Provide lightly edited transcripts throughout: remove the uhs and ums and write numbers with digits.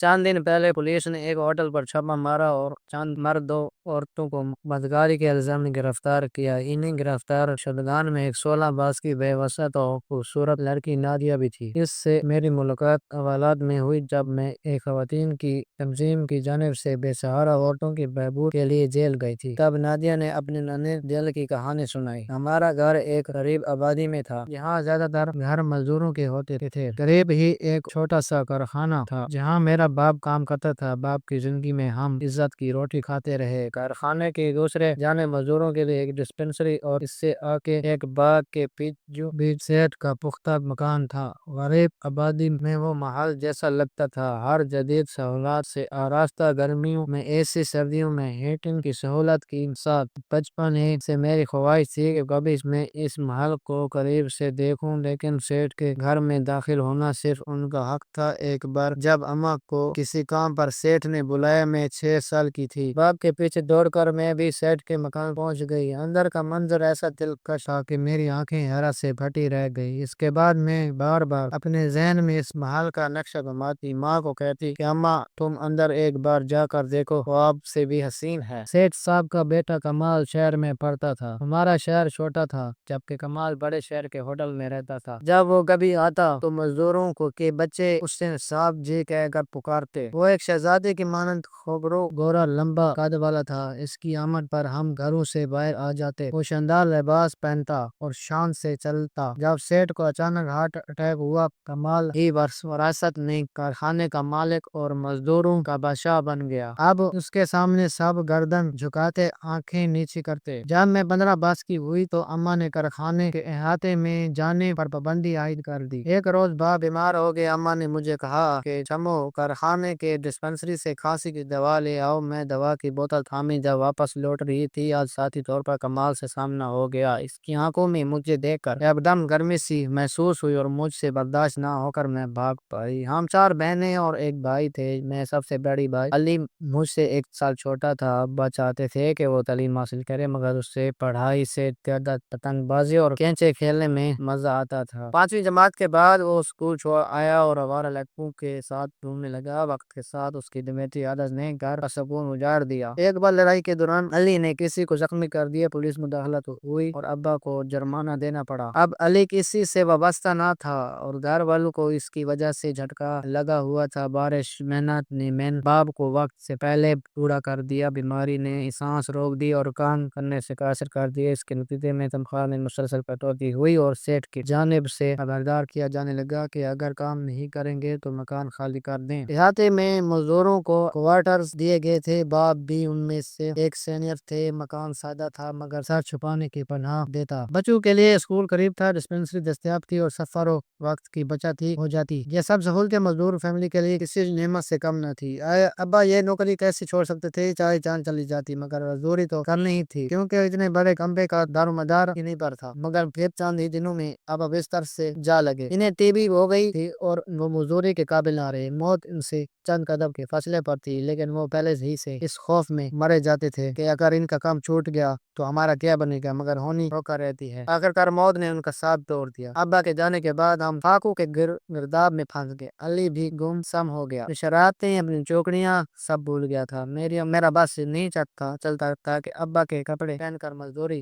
چند دن پہلے پولیس نے ایک ہوٹل پر چھاپا مارا اور چند مرد دو عورتوں کو بدکاری کے الزام میں گرفتار کیا۔ انہیں گرفتار شدگان میں ایک 16 برس کی بے وسعت اور خوبصورت لڑکی نادیہ بھی تھی۔ اس سے میری ملاقات حوالات میں ہوئی جب میں ایک خواتین کی تنظیم کی جانب سے بے سہارا عورتوں کی بہبود کے لیے جیل گئی تھی۔ تب نادیہ نے اپنے ننھے دل کی کہانی سنائی۔ ہمارا گھر ایک غریب آبادی میں تھا جہاں زیادہ تر گھر مزدوروں کے ہوتے تھے۔ قریب ہی ایک چھوٹا سا کارخانہ تھا جہاں میرا باپ کام کرتا تھا۔ باپ کی زندگی میں ہم عزت کی روٹی کھاتے رہے۔ کارخانے کی دوسرے جانے مزدوروں کے لیے ایک ڈسپنسری اور اس سے آگے ایک باغ کے پیچھے بھی صحت کا پختہ مکان تھا۔ غریب آبادی میں وہ محل جیسا لگتا تھا، ہر جدید سہولات سے آراستہ، گرمیوں میں اے سی، سردیوں میں ہیٹنگ کی سہولت کے ساتھ۔ بچپن ہی سے میری خواہش تھی کہ کبھی میں اس محل کو قریب سے دیکھوں، لیکن سیٹھ کے گھر میں داخل ہونا صرف ان کا حق تھا۔ ایک بار جب اماں کو کسی کام پر سیٹھ نے بلایا، میں 6 سال کی تھی۔ باپ کے پیچھے دوڑ کر میں بھی سیٹھ کے مکان پہنچ گئی۔ اندر کا منظر ایسا دلکش تھا کہ میری آنکھیں حیرت سے پھٹی رہ گئی۔ اس کے بعد میں بار بار اپنے ذہن میں اس محل کا نقشہ گھماتی، ماں کو کہتی کہ اماں تم اندر ایک بار جا کر دیکھو، خواب سے بھی حسین ہے۔ سیٹھ صاحب کا بیٹا کمال شہر میں پڑھتا تھا۔ ہمارا شہر چھوٹا تھا، جبکہ کمال بڑے شہر کے ہوٹل میں رہتا تھا۔ جب وہ کبھی آتا تو مزدوروں کو کے بچے اس سے صاحب جی کہہ کر پکارتے۔ وہ ایک شہزادے کی مانند خوبرو، گورا، لمبا قد والا تھا۔ اس کی آمد پر ہم گھروں سے باہر آ جاتے۔ وہ شاندار لباس پہنتا اور شان سے چلتا۔ جب سیٹھ کو اچانک ہارٹ اٹیک ہوا، کمال ہی وراثت میں کارخانے کا مالک اور مزدوروں کا بادشاہ بن گیا۔ اب اس کے سامنے سب گردن جھکاتے، آنکھیں نیچی کرتے۔ جب میں 15 برس کی ہوئی تو اماں نے کارخانے کے احاطے میں جانے پر پابندی عائد کر دی۔ ایک روز باپ بیمار ہو گئے۔ اماں نے مجھے کہا کہ چمو کارخانے کے ڈسپنسری سے کھانسی کی دوا لے آؤ۔ میں دوا کی بوتل تھامی جب واپس لوٹ رہی تھی، آج ذاتی طور پر کمال سے سامنا ہو گیا۔ اس کی آنکھوں میں مجھے دیکھ کر ایک دم گرمی سی محسوس ہوئی اور مجھ سے برداشت نہ ہو کر میں بھاگ پڑی۔ ہم 4 بہنیں اور ایک بھائی تھے۔ میں سب سے بڑی بھائی علی مجھ سے 1 سال چھوٹا تھا۔ ابا چاہتے تھے کہ وہ تعلیم حاصل کرے، مگر اسے پڑھائی سے زیادہ پتنگ بازی اور کینچے کھیلنے میں مزہ آتا تھا۔ 5ویں جماعت کے بعد وہ اسکول چھوڑ آیا اور آوارہ لڑکوں کے ساتھ گھومنے لگا۔ وقت کے ساتھ اس کی دماغی عادت نے گھر کا سکون اجاڑ دیا۔ ایک بار لڑائی کے دوران علی نے کسی کو زخمی کر دیا۔ پولیس مداخلت ہوئی اور ابا کو جرمانہ دینا پڑا۔ اب علی کسی سے وابستہ نہ تھا اور گھر والوں کو اس کی وجہ سے جھٹکا لگا ہوا تھا۔ بارش محنت نے میں باپ کو وقت سے پہلے بوڑھا کر دیا۔ بیماری نے سانس روک دی اور کام کرنے سے قاصر کر دیا۔ اس کے نتیجے میں تنخواہ میں مسلسل کٹوتی ہوئی اور سیٹھ کی جانب سے خبردار کیا جانے لگا کہ اگر کام نہیں کریں گے تو مکان خالی کر دیں۔ احاطے میں مزدوروں کو کوارٹرز دیے گئے تھے۔ باپ بھی ان میں سے ایک سینئر تھے۔ مکان سادہ تھا مگر سر چھپانے کی پناہ دیتا۔ بچوں کے لیے اسکول قریب تھا، ڈسپنسری دستیاب تھی اور سفر و وقت کی بچت ہی ہو جاتی۔ یہ سب سہولتیں مزدور فیملی کے لیے کسی نعمت سے کم نہ تھی۔ ابا یہ نوکری کیسے چھوڑ سکتے تھے؟ چاہے جان چلی جاتی مگر مزدوری تو کرنی ہی تھی، کیونکہ اتنے بڑے کمبے کا دارومدار انہیں پر تھا۔ مگر پھر چند ہی دنوں میں ابا بستر سے جا لگے۔ انہیں ٹی بی ہو گئی تھی اور وہ مزدوری کے قابل نہ رہے۔ موت ان سے چند قدم کے فاصلے پر تھی، لیکن وہ پہلے ہی سے اس خوف میں مرے جاتے تھے کہ اگر ان کا کام چھوٹ گیا تو ہمارا کیا بنے گا، مگر ہونی روکا رہتی ہے۔ آخرکار موت نے ان کا ساتھ توڑ دیا۔ ابا کے جانے کے بعد ہم فاقوں کے گرداب میں پھنس گئے۔ علی بھی گم سم ہو گیا۔ شرارتیں، اپنی چوکڑیاں سب بھول گیا تھا۔ میرا بس نہیں چلتا تھا کہ ابا کے کپڑے پہن کر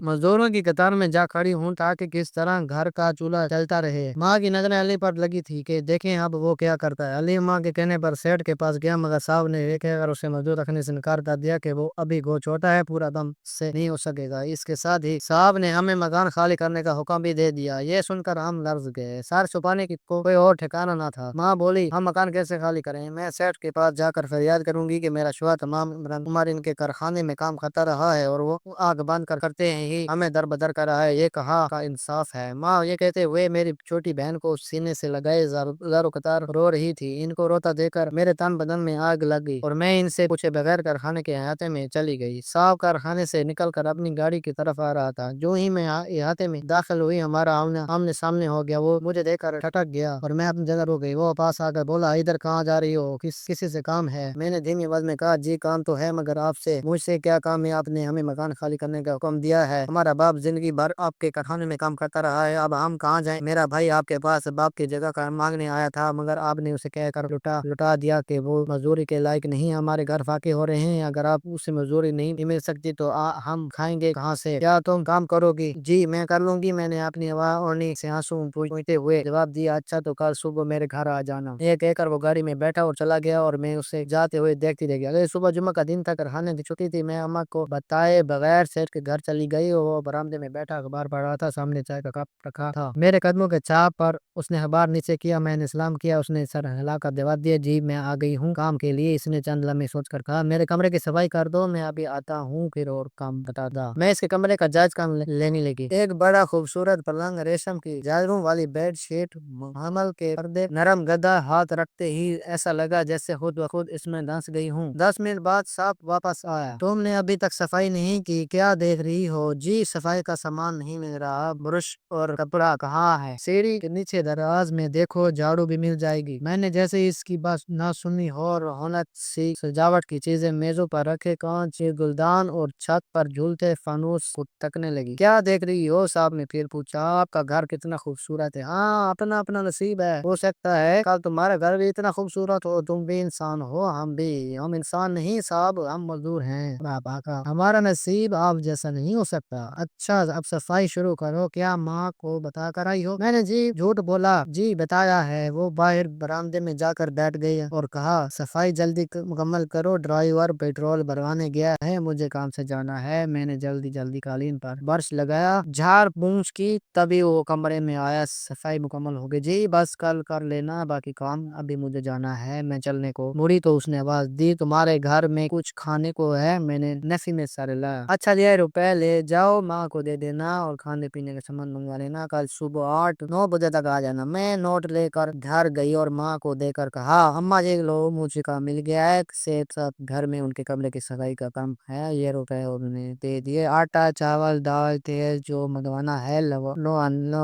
مزدوروں کی قطار میں جا کھڑی ہوں تاکہ کس طرح گھر کا چولہا چلتا رہے۔ ماں کی نظریں علی پر لگی تھی کہ دیکھیں اب وہ کیا کرتا ہے۔ علی ماں کے کہنے پر سیٹھ کے پاس گیا، مگر صاحب نے یہ کہہ کر اسے مزدور رکھنے سے انکار کر دیا کہ وہ ابھی گو چھوٹا ہے، پورا دم سے نہیں ہو سکے گا۔ اس کے ساتھ ہی صاحب نے ہمیں مکان خالی کرنے کا حکم بھی دے دیا۔ یہ سن کر ہم لرز گئے۔ سر چھپانے کی کوئی اور ٹھکانہ نہ تھا۔ ماں بولی ہم مکان کیسے خالی کریں؟ میں سیٹھ کے پاس جا کر فریاد کروں گی کہ میرا شوہر تمام عمر ان کے کارخانے میں کام کرتا رہا ہے اور وہ آنکھ بند کرتے ہیں ہی ہمیں در بدر کر رہا ہے، یہ کہاں کا انصاف ہے؟ ماں یہ کہتے ہوئے میری چھوٹی بہن کو سینے سے لگائے زارو قطار رو رہی تھی۔ ان کو روتا دیکھ کر میرے تن بدن میں آگ لگ گئی اور میں ان سے پوچھے بغیر کارخانے کے احاطے میں چلی گئی۔ صاحب کارخانے سے نکل کر اپنی گاڑی کی طرف آ رہا تھا۔ جو ہی میں احاطے میں داخل ہوئی ہمارا آمنے سامنے ہو گیا۔ وہ مجھے دیکھ کر ٹھٹک گیا اور میں اپنی جگہ رک گئی۔ وہ پاس آ کر بولا ادھر کہاں جا رہی ہو؟ کسی سے کام ہے؟ میں نے دھیمی آواز میں کہا جی کام تو ہے، مگر آپ سے مجھ سے کیا کام ہے؟ آپ نے ہمیں مکان خالی کرنے کا حکم دیا ہے۔ ہمارا باپ زندگی بھر آپ کے کارخانے میں کام کرتا رہا ہے، اب ہم کہاں جائیں؟ میرا بھائی آپ کے پاس باپ کی جگہ مانگنے آیا تھا، مگر آپ نے اسے کہہ کر لٹا بتا دیا کہ وہ مزدوری کے لائق نہیں، ہمارے گھر فاقے ہو رہے ہیں، اگر آپ اسے مزدوری نہیں مل سکتی تو ہم کھائیں گے کہاں سے؟ کیا تم کام کرو گی؟ جی میں کر لوں گی، میں نے اپنی اوڑھنی سے آنسو پوچھتے ہوئے جواب دیا۔ اچھا تو کل صبح میرے گھر آ جانا۔ یہ کہہ کر وہ گاڑی میں بیٹھا اور چلا گیا اور میں اسے جاتے ہوئے دیکھتی رہ گیا۔ اگلے صبح جمعہ کا دن تھا، کارخانے کی چھٹی تھی، میں اماں کو بتائے بغیر سیٹ کے گھر چلی گئی اور وہ برآمدے میں بیٹھا اخبار پڑھ رہا تھا، سامنے چائے کا کپ رکھا تھا۔ میرے قدموں کے چھاپ پر اس نے اخبار نیچے کیا، میں نے سلام کیا، اس نے سر ہلا کر جواب دیا، جی میں آ گئی ہوں کام کے لیے۔ اس نے چند لمحے سوچ کر کہا، میرے کمرے کی صفائی کر دو، میں ابھی آتا ہوں، پھر اور کام بتا دا۔ میں اس کے کمرے کا جائز کام لینے لگی۔ ایک بڑا خوبصورت پلنگ، ریشم کی جالروں والی بیڈ شیٹ، حمل کے پردے، نرم گدا، ہاتھ رکھتے ہی ایسا لگا جیسے خود بخود اس میں دھنس گئی ہوں۔ 10 منٹ بعد صاحب واپس آیا۔ تم نے ابھی تک صفائی نہیں کی، کیا دیکھ رہی ہو؟ جی صفائی کا سامان نہیں مل رہا، برش اور کپڑا کہاں ہے؟ سیڑھی کے نیچے دراز میں دیکھو، جھاڑو بھی مل جائے گی۔ میں نے جیسے اس کی بات نہ سنی اور ہونٹ سی سجاوٹ کی چیزیں میزوں پر رکھے کانچ کے گلدان اور چھت پر جھولتے فانوس کو تکنے لگی۔ کیا دیکھ رہی ہو؟ صاحب نے پھر پوچھا۔ آپ کا گھر کتنا خوبصورت ہے۔ ہاں اپنا اپنا نصیب ہے، ہو سکتا ہے کل تمہارا گھر بھی اتنا خوبصورت ہو، تم بھی انسان ہو، ہم بھی۔ ہم انسان نہیں صاحب، ہم مزدور ہیں، بابا کا ہمارا نصیب آپ جیسا نہیں ہو سکتا۔ اچھا اب صفائی شروع کرو، کیا ماں کو بتا کر آئی ہو؟ میں نے جی جھوٹ بولا، جی بتایا ہے۔ وہ باہر برآمدے میں جا کر بیٹھ گئی اور کہا، صفائی جلدی مکمل کرو، ڈرائیور پیٹرول بھروانے گیا ہے، مجھے کام سے جانا ہے۔ میں نے جلدی قالین پر برش لگایا، جھاڑ پونچھ کی، تبھی وہ کمرے میں آیا۔ صفائی مکمل ہو گئی جی، بس کل کر لینا باقی کام، ابھی مجھے جانا ہے۔ میں چلنے کو مڑی تو اس نے آواز دی، تمہارے گھر میں کچھ کھانے کو ہے؟ میں نے نفی میں سر ہلایا۔ اچھا یہ روپے لے جاؤ، ماں کو دے دینا اور کھانے پینے کا سامان منگوا لینا، کل صبح 8-9 بجے تک آ جانا۔ میں نوٹ لے کر گھر گئی اور ماں کو دے کر کہا، اماں جی لو، مجھے کام مل گیا ہے، ساتھ گھر میں ان کے کمرے کی صفائی کا کام ہے، یہ روپے انہوں نے دے دیے۔ آٹا چاول دال تیل جو منگوانا ہے لو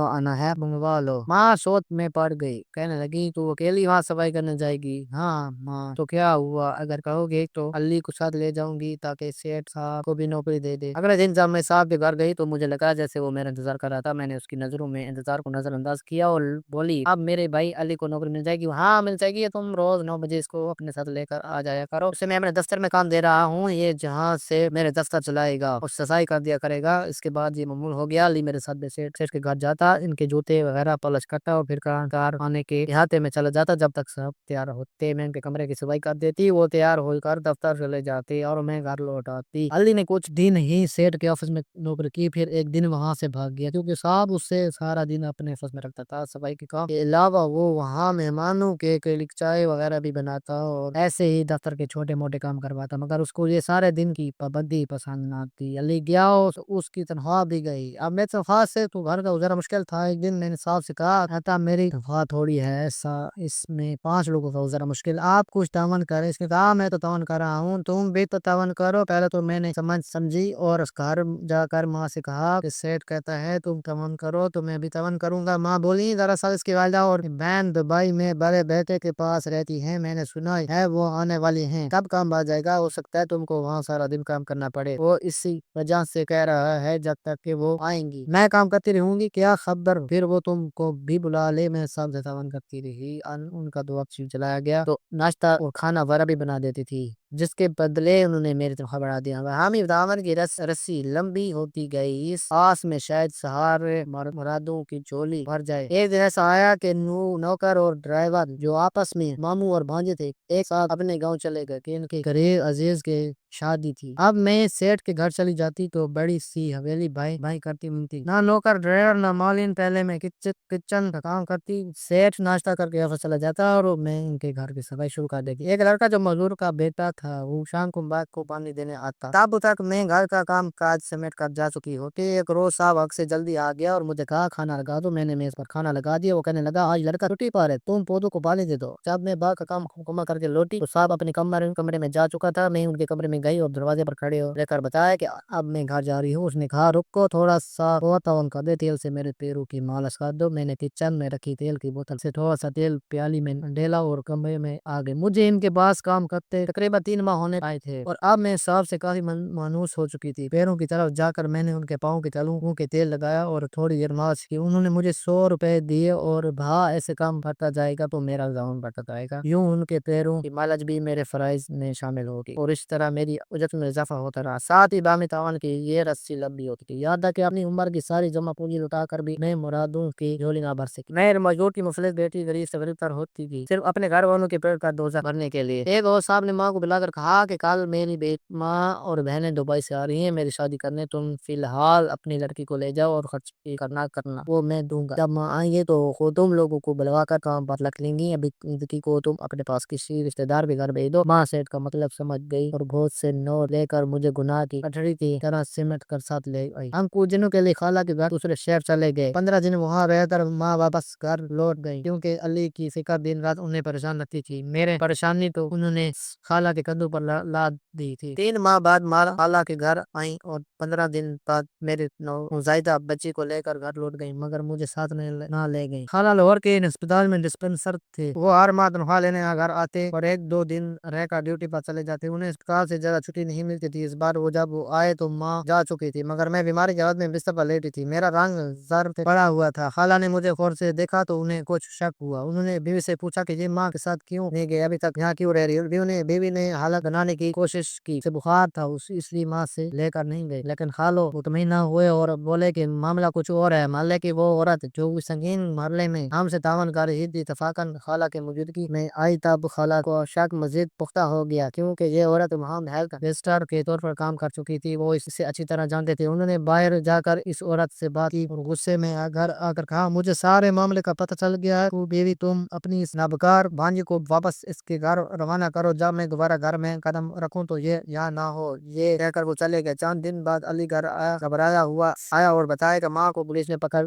آنا ہے منگوا لو۔ ماں سوچ میں پڑ گئی، کہنے لگی، تو اکیلی وہاں صفائی کرنے جائے گی؟ ہاں ماں، تو کیا ہوا، اگر کہو گے تو علی کو ساتھ لے جاؤں گی تاکہ سیٹ صاحب کو بھی نوکری دے دے۔ اگلے دن جب میں صاحب کے گھر گئی تو مجھے لگا جیسے وہ میرا انتظار کر رہا تھا۔ میں نے اس کی نظروں میں انتظار کو نظر انداز کیا اور بولی، اب میرے بھائی علی کو نوکری مل جائے گی؟ ہاں مل جائے گی، تم روز 9 بجے اس کو اپنے ساتھ لے کر آ جایا کرو، اسے میں اپنے دفتر میں کام دے رہا ہوں، یہ جہاں سے میرے دفتر چلائے گا اور صفائی کر دیا کرے گا۔ اس کے بعد یہ معمول ہو گیا، علی میرے ساتھ سیٹ کے گھر جاتا، ان کے جوتے وغیرہ پالش کرتا اور پھر کارخانے کے احاطے میں چلا جاتا۔ جب تک سب تیار ہوتے میں ان کے کمرے کی صفائی کر دیتی، وہ تیار ہو کر دفتر چلے جاتے اور میں گھر لوٹ آتی۔ علی نے کچھ دن ہی سیٹ کے آفس میں نوکری کی، پھر ایک دن وہاں سے بھاگ گیا کیونکہ صاحب اس سے سارا دن اپنے آفس میں رکھتا تھا۔ صفائی کے کام کے علاوہ وہ وہاں مہمانوں کے چائے وغیرہ بھی بناتا اور ایسے ہی دفتر کے چھوٹے موٹے کام کرواتا، مگر اس کو یہ سارے دن کی پابندی پسند نہ تھی۔ علی گیا اس کی تنخواہ بھی گئی۔ اب میں تنخواہ سے تو گھر کا گزارا مشکل تھا۔ ایک دن میں نے صاحب سے کہا، کہتا میری تنخواہ تھوڑی ہے، ایسا اس میں 5 لوگوں کا گزارا مشکل، آپ کچھ تعاون کریں۔ اس نے کہا، میں تو تعاون کر رہا ہوں، تم بھی تو تعاون کرو۔ پہلے تو میں نے سمجھی اور اس گھر جا کر ماں سے کہا کہ سیٹ کہتا ہے تم تعاون کرو تو میں بھی تعاون کروں گا۔ ماں بولی، دراصل اس کی والدہ اور بہن دبئی میں بڑے بیٹے کے پاس رہتی ہیں، میں نے سنا ہے وہ آنے والی ہیں، کب کام آ جائے گا، ہو سکتا ہے تم کو وہاں سارا دن کام کرنا پڑے، وہ اسی وجہ سے کہہ رہا ہے جب تک کہ وہ آئیں گی میں کام کرتی رہوں گی، کیا خبر پھر وہ تم کو بھی بلا لے۔ میں سب سے تعاون کرتی رہی، ان کا دو وقت چلایا گیا تو ناشتہ اور کھانا وغیرہ بھی بنا دیتی تھی، جس کے بدلے انہوں نے میری تنخواہ بڑھا دیا۔ حامی تعاون کی رسی لمبی ہوتی گئی، اس آس میں شاید سہارے مرادوں کی جھولی بھر جائے۔ ایک دن ایسا آیا کہ نوکر اور ڈرائیور جو آپس میں ماموں اور بھانجے تھے، ایک ساتھ اپنے گاؤں چلے گئے کہ ان کے قریب عزیز کے شادی تھی۔ اب میں سیٹ کے گھر چلی جاتی تو بڑی سی حویلی بھائی بھائی کرتی ملتی، نہ نوکر ڈرائیور نہ مالین۔ پہلے میں کچن کا کام کرتی، سیٹ ناشتہ کر کے آفس چلا جاتا اور میں ان کے گھر کی صفائی شروع کر دیتی۔ ایک لڑکا جو مزدور کا بیٹا تھا، وہ شام کو باغ کو پانی دینے آتا، تب تک میں گھر کا کام کاج سمیٹ کر جا چکی ہوتی۔ ایک روز صاحب وقت سے جلدی آ گیا اور مجھے کہا، کھانا لگا دو۔ میں نے میز پر کھانا لگا دیا۔ وہ کہنے لگا، آج لڑکا چھٹی پر ہے، تم پودوں کو پانی دے دو۔ جب میں باغ کا کام مکمل کر کے لوٹی تو صاحب اپنے کمرے میں جا چکا تھا۔ میں ان کے کمرے میں گئی اور دروازے پر کھڑے ہو کر بتایا کہ اب میں گھر جا رہی ہوں۔ اس نے کہا، رکو تھوڑا سا اور تعاون کر دے، تیل سے میرے پیروں کی مالش کر دو۔ میں نے کچن میں رکھی تیل کی بوتل سے تھوڑا سا تیل پیالی میں ڈالا اور کمرے میں آ گئی۔ مجھے ان کے پاس کام کرتے تقریباً 3 ماہ ہونے آئے تھے اور اب میں صاحب سے کافی مانوس ہو چکی تھی۔ پیروں کی طرف جا کر میں نے ان کے پاؤں کے تلوؤں کے تیل لگایا اور تھوڑی دیر مالش کی۔ انہوں نے مجھے 100 روپے دیے اور بھا ایسے کام بڑھتا جائے گا تو میرا گاؤن بڑھتا جائے گا۔ یوں ان کے پیروں کی مالش بھی میرے فرائض میں شامل ہوگی اور اس طرح میری اجرت میں اضافہ ہوتا رہا۔ ساتھ ہی بامی تعاون کی یہ رسی لمبی ہوتی تھی۔ یاد تھا کہ اپنی عمر کی ساری جمع پونجی لٹا کر بھی میں مرادوں کی جھولی نہ بھر سکی۔ میں مزدور کی مفلس بیٹی غریب سے غریب تر ہوتی تھی صرف اپنے گھر والوں کے پیٹ کا دوزہ بھرنے کے لیے۔ ایک اور صاحب نے ماں کو بلا کر کہا کہ کل میری ماں اور بہنیں دبئی سے آ رہی ہیں میری شادی کرنے، تم فی الحال اپنی لڑکی کو لے جاؤ اور خرچ کرنا وہ میں دوں گا۔ جب ماں آئیں گے تو خود تم لوگوں کو بلوا کر کام پر رکھ لیں گی۔ ابھی زندگی کو تم اپنے پاس کسی رشتہ دار بھی گھر بھیج دو۔ ماں سیٹ کا مطلب سمجھ گئی اور بہت سے نوٹ لے کر مجھے گناہ کی گٹھڑی کی طرح سمٹ کر ساتھ لے آئی۔ ہم کچھ دنوں کے لیے خالہ کے گھر دوسرے شہر چلے گئے۔ 15 دن وہاں رہ کر ماں واپس گھر لوٹ گئی کیونکہ علی کی فکر دن رات انہیں پریشان رکھتی تھی۔ میرے پریشانی تو انہوں نے خالہ کے کندھوں پر لاد دی تھی۔ 3 ماہ بعد ماں خالہ کے گھر آئیں اور 15 دن بعد میرے نوزائیدہ بچی کو لے کر گھر لوٹ گئی مگر مجھے ساتھ نہ لے گئی۔ خالہ لاہور کے ہسپتال میں ڈسپنسر تھے۔ وہ ہر ماہ تنخواہ لینے گھر آتے اور 1-2 دن رہ کر ڈیوٹی پر چلے جاتے۔ انہیں اسپتال سے زیادہ چھٹی نہیں ملتی تھی۔ اس بار جب وہ آئے تو ماں جا چکی تھی مگر میں بیماری کے حالت میں بستر پر لیٹی تھی۔ میرا رنگ زرد پڑا ہوا تھا۔ خالہ نے مجھے غور سے دیکھا تو انہیں کچھ شک ہوا۔ انہوں نے بیوی سے پوچھا کہ یہ ماں کے ساتھ کیوں نہیں گئے، ابھی تک یہاں کیوں رہ رہی ہے؟ بیوی نے حالت بنانے کی کوشش کی۔ اسے بخار تھا اس لیے ماں سے لے کر نہیں گئی لیکن خالو مطمئن نہ ہوئے اور بولے کہ معاملہ کچھ اور ہے۔ محلے کی وہ عورت جو سنگین مرحلے میں ہم سے تعاون کر رہی تھی اتفاقاً خالہ کے موجودگی میں آئی۔ تب خالہ کو شک مزید پختہ ہو گیا کیونکہ یہ عورت وہاں ہیلتھ وزٹر کے طور پر کام کر چکی تھی۔ وہ اسے اچھی طرح جانتے تھے۔ انہوں نے باہر جا کر اس عورت سے بات کی اور غصے میں گھر آ کر کہا مجھے سارے معاملے کا پتہ چل گیا ہے۔ تو بیوی تم اپنی اس نابکار بھانجی کو واپس اس کے گھر روانہ کرو۔ جب میں دوبارہ گھر میں قدم رکھوں تو یہ یہاں نہ ہو۔ یہ کہہ کر وہ چلے گئے۔ چند دن بعد علی گھر آیا، گھبرایا ہوا آیا اور بتایا کہ ماں کو پولیس نے پکڑ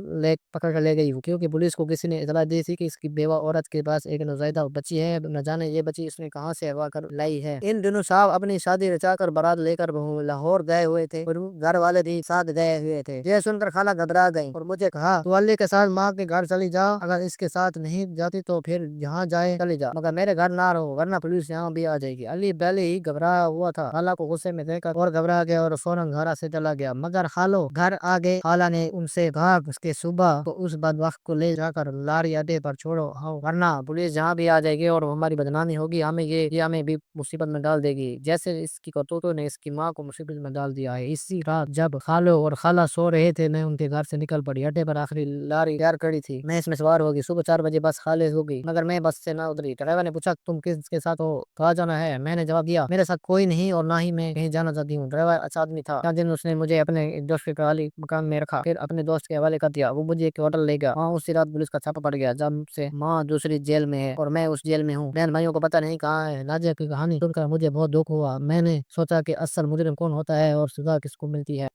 کر لے گئی کیونکہ پولیس کو کسی نے اطلاع دی تھی کہ اس کی بیوہ عورت کے پاس ایک نوزائیدہ بچی ہے، نہ جانے یہ بچی اس نے کہاں سے اغوا کر لائی ہے۔ ان دنوں صاحب اپنی شادی رچا کر بارات لے کر لاہور گئے ہوئے تھے اور گھر والے بھی ساتھ گئے ہوئے تھے۔ یہ سن کر خالہ گھبرا گئی اور مجھے کہا تو علی کے ساتھ ماں کے گھر چلی جا، اگر اس کے ساتھ نہیں جاتی تو پھر جہاں جائے چلی جا مگر میرے گھر نہ رہو ورنہ پولیس یہاں بھی آ جائے گی۔ علی پہلے ہی گھبرایا ہوا تھا۔ خالہ کو غصے میں دیکھ کر اور گھبرا گیا اور فوراً گھر سے چلا گیا مگر خالو گھر آ گئے۔ خالہ نے ان سے کہا کہ صبح کو اس بدبخت کو لے جا کر لاری اڈے پر چھوڑو ورنہ پولیس جہاں بھی آ جائے گی اور ہماری بدنامی ہوگی، ہمیں بھی مصیبت میں ڈال دے گی جیسے اس کی کرتوتوں نے اس کی ماں کو مصیبت میں ڈال دیا ہے۔ اسی رات جب خالو اور خالہ سو رہے تھے میں ان کے گھر سے نکل پڑی۔ اڈے پر آخری لاری تیار کھڑی تھی، میں اس میں سوار ہوگی۔ صبح 4 بجے بس خالص ہو گئی مگر میں بس سے نہ اتری۔ ڈرائیور نے پوچھا تم کس کے ساتھ ہو، کہاں جانا ہے؟ میں نے جواب دیا میرے ساتھ کوئی نہیں اور نہ ہی میں کہیں جانا چاہتی ہوں۔ ڈرائیور اچھا آدمی تھا۔ چند دن اس نے مجھے اپنے ایک دوست کے عالی مکان میں رکھا، پھر اپنے دوست کے حوالے کر دیا۔ وہ مجھے ایک ہوٹل لے گیا، وہاں اسی رات پولیس کا چھاپا پڑ گیا جب سے ماں دوسری جیل میں ہے اور میں اس جیل میں ہوں۔ بہن بھائیوں کو پتہ نہیں کہاں ہے۔ ناجیہ کی کہانی سن کر مجھے بہت دکھ ہوا۔ میں نے سوچا کہ اصل مجرم کون ہوتا ہے اور سزا کس کو ملتی ہے۔